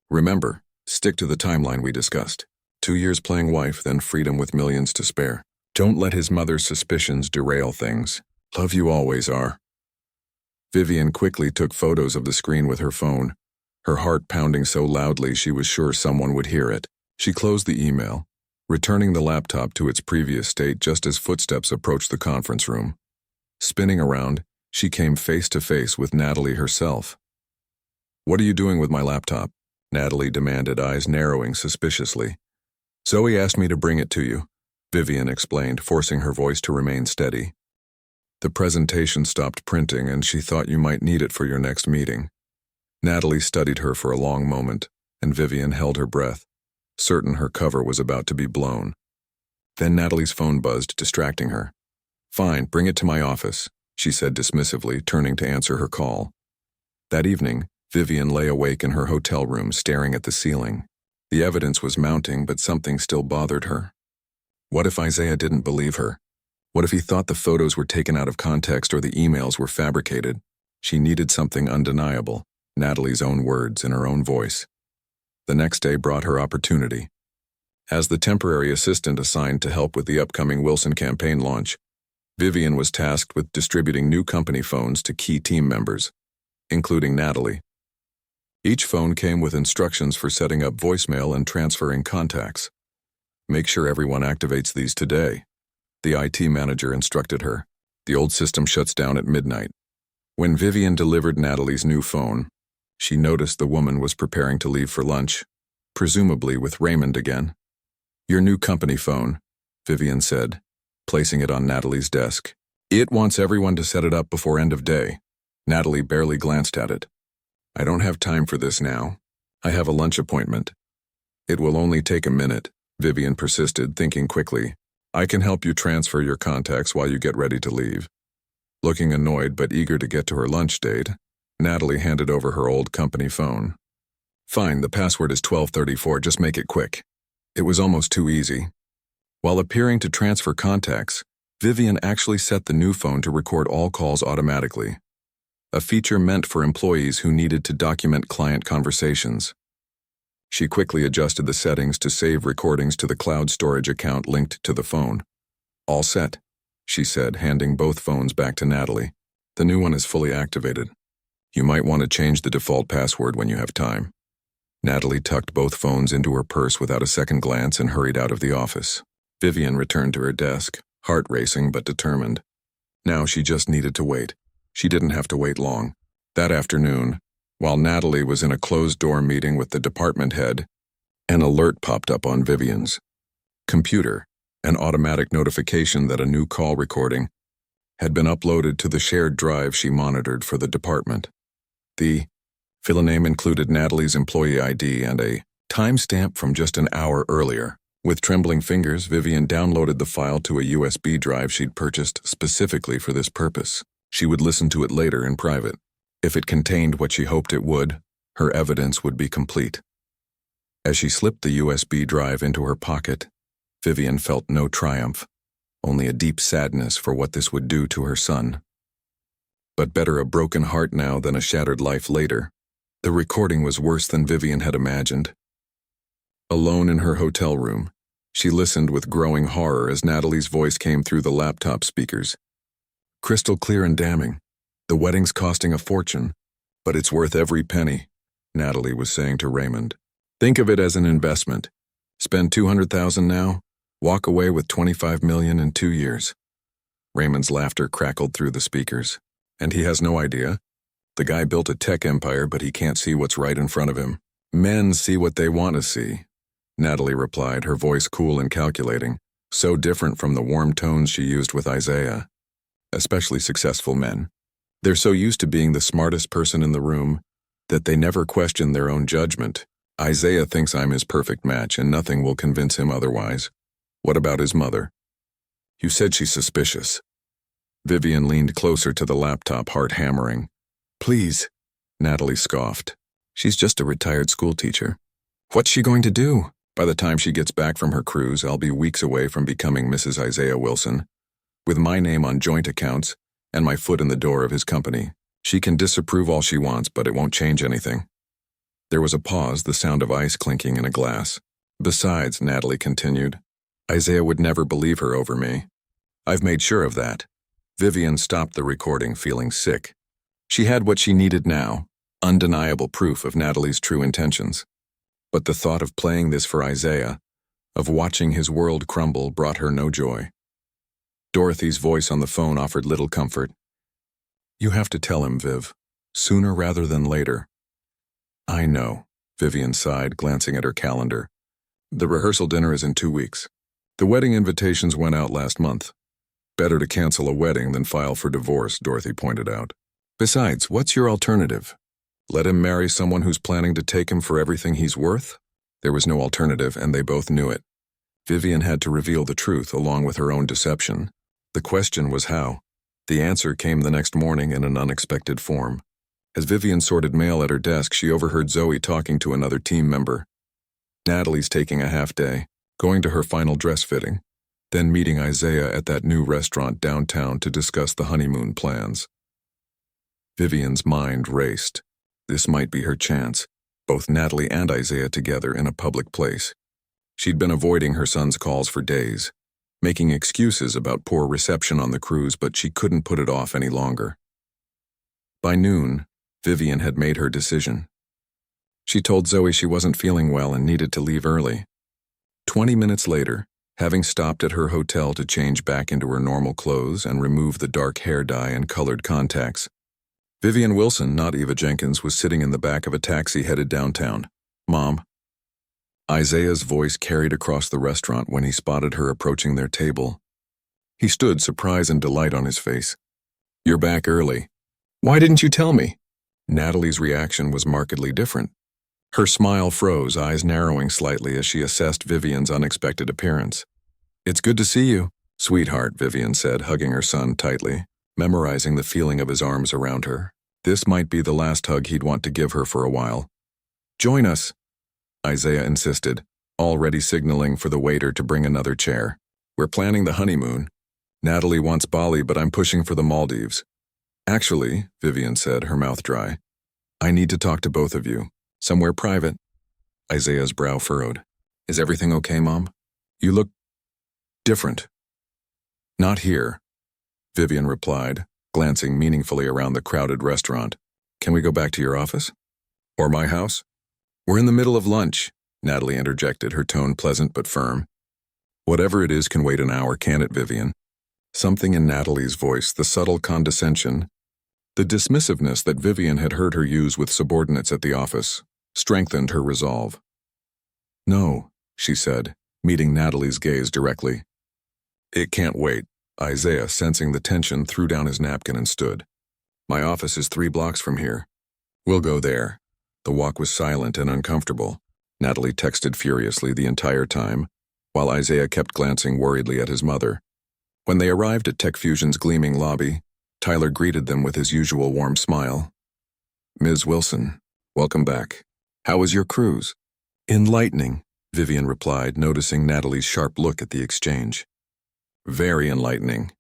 Remember, stick to the timeline we discussed. 2 years playing wife, then freedom with millions to spare. Don't let his mother's suspicions derail things. Love you always, R. Vivian quickly took photos of the screen with her phone, her heart pounding so loudly she was sure someone would hear it. She closed the email, returning the laptop to its previous state just as footsteps approached the conference room. Spinning around, she came face to face with Natalie herself. What are you doing with my laptop? Natalie demanded, eyes narrowing suspiciously. Zoe asked me to bring it to you, Vivian explained, forcing her voice to remain steady. The presentation stopped printing and she thought you might need it for your next meeting. Natalie studied her for a long moment, and Vivian held her breath, certain her cover was about to be blown. Then Natalie's phone buzzed, distracting her. Fine, bring it to my office, she said dismissively, turning to answer her call. That evening, Vivian lay awake in her hotel room, staring at the ceiling. The evidence was mounting, but something still bothered her. What if Isaiah didn't believe her? What if he thought the photos were taken out of context or the emails were fabricated? She needed something undeniable, Natalie's own words in her own voice. The next day brought her opportunity. As the temporary assistant assigned to help with the upcoming Wilson campaign launch, Vivian was tasked with distributing new company phones to key team members, including Natalie. Each phone came with instructions for setting up voicemail and transferring contacts. Make sure everyone activates these today, the IT manager instructed her. The old system shuts down at midnight. When Vivian delivered Natalie's new phone, she noticed the woman was preparing to leave for lunch, presumably with Raymond again. Your new company phone, Vivian said, placing it on Natalie's desk. It wants everyone to set it up before end of day. Natalie barely glanced at it. I don't have time for this now. I have a lunch appointment. It will only take a minute, Vivian persisted, thinking quickly. I can help you transfer your contacts while you get ready to leave. Looking annoyed but eager to get to her lunch date, Natalie handed over her old company phone. Fine, the password is 1234, just make it quick. It was almost too easy. While appearing to transfer contacts, Vivian actually set the new phone to record all calls automatically, a feature meant for employees who needed to document client conversations. She quickly adjusted the settings to save recordings to the cloud storage account linked to the phone. All set, she said, handing both phones back to Natalie. The new one is fully activated. You might want to change the default password when you have time. Natalie tucked both phones into her purse without a second glance and hurried out of the office. Vivian returned to her desk, heart racing but determined. Now she just needed to wait. She didn't have to wait long. That afternoon, while Natalie was in a closed-door meeting with the department head, an alert popped up on Vivian's computer, an automatic notification that a new call recording had been uploaded to the shared drive she monitored for the department. The file name included Natalie's employee ID and a timestamp from just an hour earlier. With trembling fingers, Vivian downloaded the file to a USB drive she'd purchased specifically for this purpose. She would listen to it later in private. If it contained what she hoped it would, her evidence would be complete. As she slipped the USB drive into her pocket, Vivian felt no triumph, only a deep sadness for what this would do to her son. But better a broken heart now than a shattered life later. The recording was worse than Vivian had imagined. Alone in her hotel room, she listened with growing horror as Natalie's voice came through the laptop speakers. Crystal clear and damning. The wedding's costing a fortune, but it's worth every penny, Natalie was saying to Raymond. Think of it as an investment. Spend $200,000 now, walk away with $25 million in 2 years. Raymond's laughter crackled through the speakers. And he has no idea. The guy built a tech empire, but he can't see what's right in front of him. Men see what they want to see, Natalie replied, her voice cool and calculating, so different from the warm tones she used with Isaiah. Especially successful men. They're so used to being the smartest person in the room that they never question their own judgment. Isaiah thinks I'm his perfect match and nothing will convince him otherwise. What about his mother? You said she's suspicious. Vivian leaned closer to the laptop, heart hammering. Please, Natalie scoffed. She's just a retired schoolteacher. What's she going to do? By the time she gets back from her cruise, I'll be weeks away from becoming Mrs. Isaiah Wilson. With my name on joint accounts and my foot in the door of his company, she can disapprove all she wants, but it won't change anything. There was a pause, the sound of ice clinking in a glass. Besides, Natalie continued, Isaiah would never believe her over me. I've made sure of that. Vivian stopped the recording, feeling sick. She had what she needed now, undeniable proof of Natalie's true intentions. But the thought of playing this for Isaiah, of watching his world crumble, brought her no joy. Dorothy's voice on the phone offered little comfort. You have to tell him, Viv, sooner rather than later. I know, Vivian sighed, glancing at her calendar. The rehearsal dinner is in 2 weeks. The wedding invitations went out last month. Better to cancel a wedding than file for divorce, Dorothy pointed out. Besides, what's your alternative? Let him marry someone who's planning to take him for everything he's worth? There was no alternative, and they both knew it. Vivian had to reveal the truth along with her own deception. The question was how. The answer came the next morning in an unexpected form. As Vivian sorted mail at her desk, she overheard Zoe talking to another team member. Natalie's taking a half day, going to her final dress fitting, then meeting Isaiah at that new restaurant downtown to discuss the honeymoon plans. Vivian's mind raced. This might be her chance, both Natalie and Isaiah together in a public place. She'd been avoiding her son's calls for days, making excuses about poor reception on the cruise, but she couldn't put it off any longer. By noon, Vivian had made her decision. She told Zoe she wasn't feeling well and needed to leave early. 20 minutes later, having stopped at her hotel to change back into her normal clothes and remove the dark hair dye and colored contacts, Vivian Wilson, not Eva Jenkins, was sitting in the back of a taxi headed downtown. "Mom." Isaiah's voice carried across the restaurant when he spotted her approaching their table. He stood, surprise and delight on his face. "You're back early. Why didn't you tell me?" Natalie's reaction was markedly different. Her smile froze, eyes narrowing slightly as she assessed Vivian's unexpected appearance. "It's good to see you, sweetheart," Vivian said, hugging her son tightly, memorizing the feeling of his arms around her. This might be the last hug he'd want to give her for a while. "Join us," Isaiah insisted, already signaling for the waiter to bring another chair. "We're planning the honeymoon. Natalie wants Bali, but I'm pushing for the Maldives." "Actually," Vivian said, her mouth dry, "I need to talk to both of you. Somewhere private." Isaiah's brow furrowed. "Is everything okay, Mom? You look different." "Not here," Vivian replied, glancing meaningfully around the crowded restaurant. "Can we go back to your office? Or my house?" "We're in the middle of lunch," Natalie interjected, her tone pleasant but firm. "Whatever it is can wait an hour, can't it, Vivian?" Something in Natalie's voice, the subtle condescension, the dismissiveness that Vivian had heard her use with subordinates at the office, strengthened her resolve. "No," she said, meeting Natalie's gaze directly. "It can't wait." Isaiah, sensing the tension, threw down his napkin and stood. "My office is 3 blocks from here. We'll go there." The walk was silent and uncomfortable. Natalie texted furiously the entire time, while Isaiah kept glancing worriedly at his mother. When they arrived at Tech Fusion's gleaming lobby, Tyler greeted them with his usual warm smile. "Ms. Wilson, welcome back. How was your cruise?" "Enlightening," Vivian replied, noticing Natalie's sharp look at the exchange. "Very enlightening."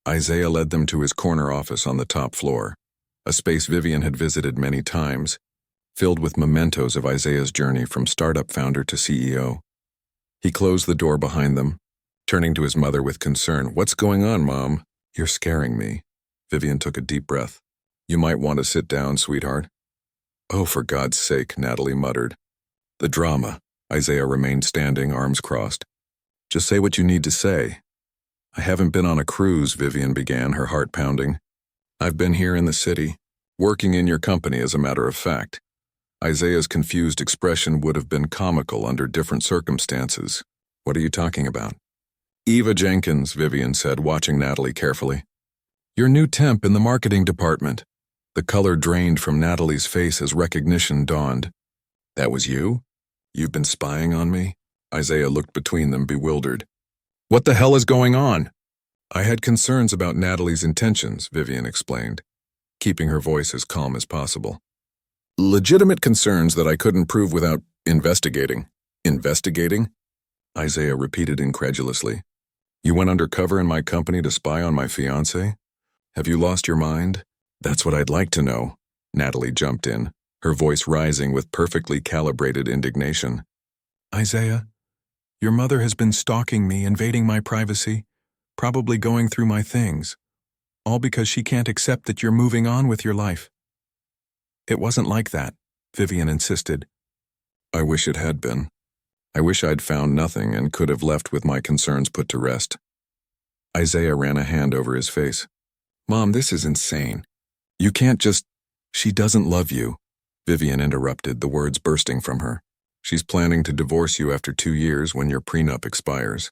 Isaiah led them to his corner office on the top floor, a space Vivian had visited many times, filled with mementos of Isaiah's journey from startup founder to CEO. He closed the door behind them, turning to his mother with concern. "What's going on, Mom?" "You're scaring me." Vivian took a deep breath. "You might want to sit down, sweetheart." "Oh, for God's sake," Natalie muttered. "The drama." Isaiah remained standing, arms crossed. "Just say what you need to say." "I haven't been on a cruise," Vivian began, her heart pounding. "I've been here in the city, working in your company, as a matter of fact." Isaiah's confused expression would have been comical under different circumstances. "What are you talking about?" "Eva Jenkins," Vivian said, watching Natalie carefully. "Your new temp in the marketing department." The color drained from Natalie's face as recognition dawned. "That was you? You've been spying on me?" Isaiah looked between them, bewildered. "What the hell is going on?" "I had concerns about Natalie's intentions," Vivian explained, keeping her voice as calm as possible. "Legitimate concerns that I couldn't prove without investigating." "Investigating?" Isaiah repeated incredulously. "You went undercover in my company to spy on my fiancée? Have you lost your mind?" "That's what I'd like to know." Natalie jumped in, her voice rising with perfectly calibrated indignation. "Isaiah, your mother has been stalking me, invading my privacy, probably going through my things, all because she can't accept that you're moving on with your life." "It wasn't like that," Vivian insisted. "I wish it had been. I wish I'd found nothing and could have left with my concerns put to rest." Isaiah ran a hand over his face. "Mom, this is insane. You can't just—" "She doesn't love you," Vivian interrupted, the words bursting from her. "She's planning to divorce you after 2 years when your prenup expires.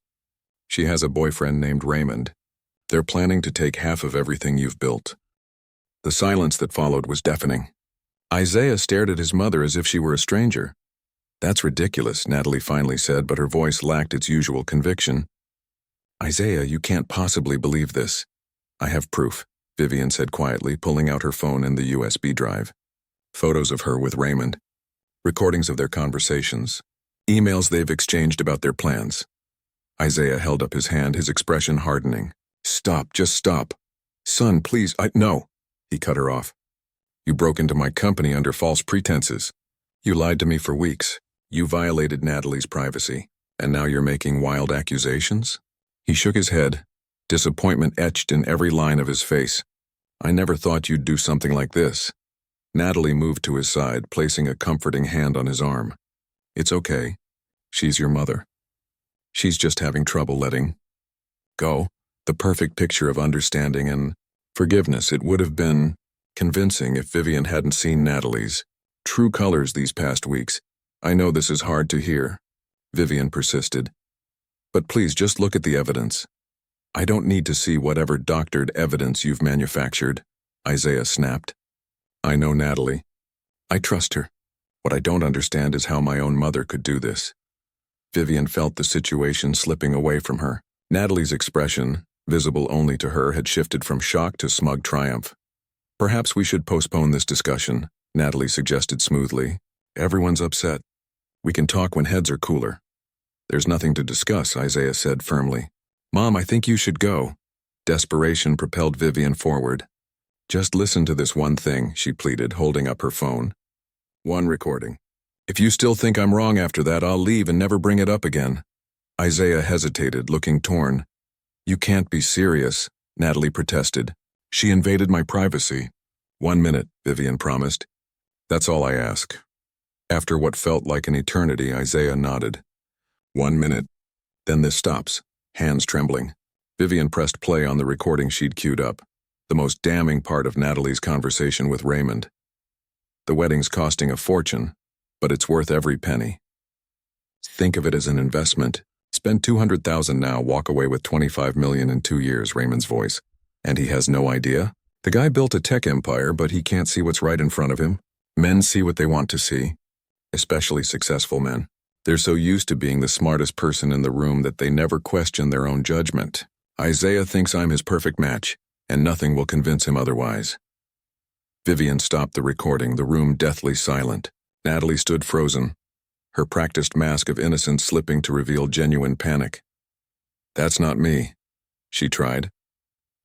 She has a boyfriend named Raymond. They're planning to take half of everything you've built." The silence that followed was deafening. Isaiah stared at his mother as if she were a stranger. "That's ridiculous," Natalie finally said, but her voice lacked its usual conviction. "Isaiah, you can't possibly believe this." "I have proof," Vivian said quietly, pulling out her phone and the USB drive. Photos of her with Raymond. Recordings of their conversations. Emails they've exchanged about their plans. Isaiah held up his hand, his expression hardening. Stop, just stop. Son, please, no. He cut her off. You broke into my company under false pretenses. You lied to me for weeks. You violated Natalie's privacy. And now you're making wild accusations? He shook his head, disappointment etched in every line of his face. I never thought you'd do something like this. Natalie moved to his side, placing a comforting hand on his arm. It's okay. She's your mother. She's just having trouble letting go. The perfect picture of understanding and forgiveness. It would have been convincing if Vivian hadn't seen Natalie's true colors these past weeks. I know this is hard to hear, Vivian persisted. But please just look at the evidence. I don't need to see whatever doctored evidence you've manufactured, Isaiah snapped. I know Natalie. I trust her. What I don't understand is how my own mother could do this. Vivian felt the situation slipping away from her. Natalie's expression, visible only to her, had shifted from shock to smug triumph. Perhaps we should postpone this discussion, Natalie suggested smoothly. Everyone's upset. We can talk when heads are cooler. There's nothing to discuss, Isaiah said firmly. Mom, I think you should go. Desperation propelled Vivian forward. Just listen to this one thing, she pleaded, holding up her phone. One recording. If you still think I'm wrong after that, I'll leave and never bring it up again. Isaiah hesitated, looking torn. You can't be serious, Natalie protested. She invaded my privacy. 1 minute, Vivian promised. That's all I ask. After what felt like an eternity, Isaiah nodded. 1 minute. Then this stops, hands trembling. Vivian pressed play on the recording she'd queued up, the most damning part of Natalie's conversation with Raymond. The wedding's costing a fortune, but it's worth every penny. Think of it as an investment. Spend $200,000 now, walk away with $25 million in 2 years, Raymond's voice. And he has no idea? The guy built a tech empire, but he can't see what's right in front of him. Men see what they want to see, especially successful men. They're so used to being the smartest person in the room that they never question their own judgment. Isaiah thinks I'm his perfect match, and nothing will convince him otherwise. Vivian stopped the recording, the room deathly silent. Natalie stood frozen, her practiced mask of innocence slipping to reveal genuine panic. That's not me, she tried,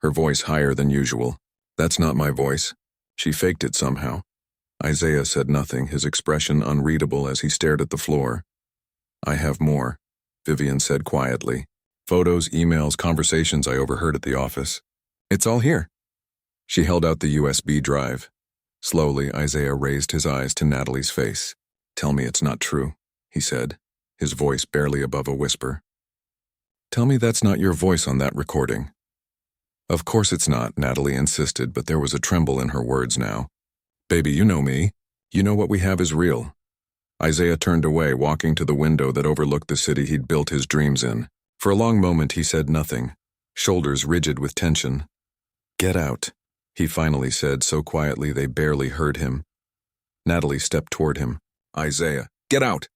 her voice higher than usual. That's not my voice. She faked it somehow. Isaiah said nothing, his expression unreadable as he stared at the floor. I have more, Vivian said quietly. Photos, emails, conversations I overheard at the office. It's all here. She held out the USB drive. Slowly, Isaiah raised his eyes to Natalie's face. Tell me it's not true, he said, his voice barely above a whisper. Tell me that's not your voice on that recording. Of course it's not, Natalie insisted, but there was a tremble in her words now. Baby, you know me. You know what we have is real. Isaiah turned away, walking to the window that overlooked the city he'd built his dreams in. For a long moment he said nothing, shoulders rigid with tension. Get out, he finally said so quietly they barely heard him. Natalie stepped toward him. Isaiah, get out!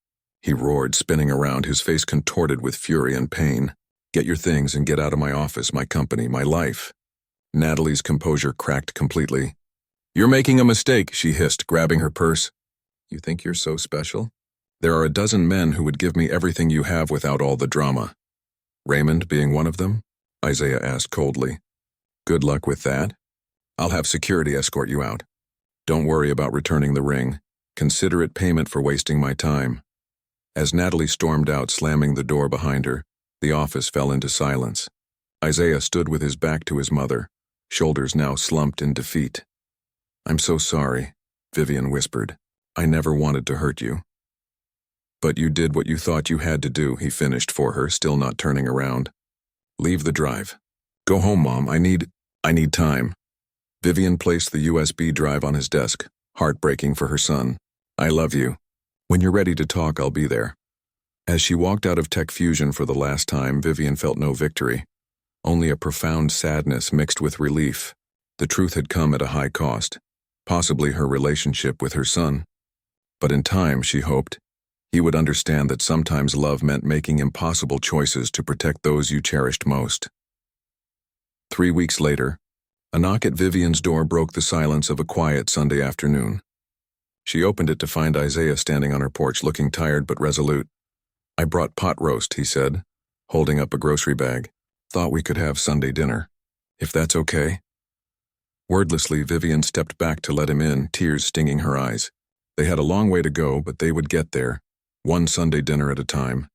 He roared, spinning around, his face contorted with fury and pain. Get your things and get out of my office, my company, my life. Natalie's composure cracked completely. You're making a mistake, she hissed, grabbing her purse. You think you're so special? There are a dozen men who would give me everything you have without all the drama. Raymond being one of them? Isaiah asked coldly. Good luck with that. I'll have security escort you out. Don't worry about returning the ring. Consider it payment for wasting my time. As Natalie stormed out, slamming the door behind her, the office fell into silence. Isaiah stood with his back to his mother, shoulders now slumped in defeat. I'm so sorry, Vivian whispered. I never wanted to hurt you. But you did what you thought you had to do, he finished for her, still not turning around. Leave the drive. Go home, Mom. I need time. Vivian placed the USB drive on his desk, heartbreaking for her son. I love you. When you're ready to talk, I'll be there. As she walked out of Tech Fusion for the last time, Vivian felt no victory, only a profound sadness mixed with relief. The truth had come at a high cost, possibly her relationship with her son. But in time, she hoped, he would understand that sometimes love meant making impossible choices to protect those you cherished most. 3 weeks later, a knock at Vivian's door broke the silence of a quiet Sunday afternoon. She opened it to find Isaiah standing on her porch looking tired but resolute. "I brought pot roast," he said, holding up a grocery bag. "Thought we could have Sunday dinner. If that's okay?" Wordlessly, Vivian stepped back to let him in, tears stinging her eyes. They had a long way to go, but they would get there, one Sunday dinner at a time.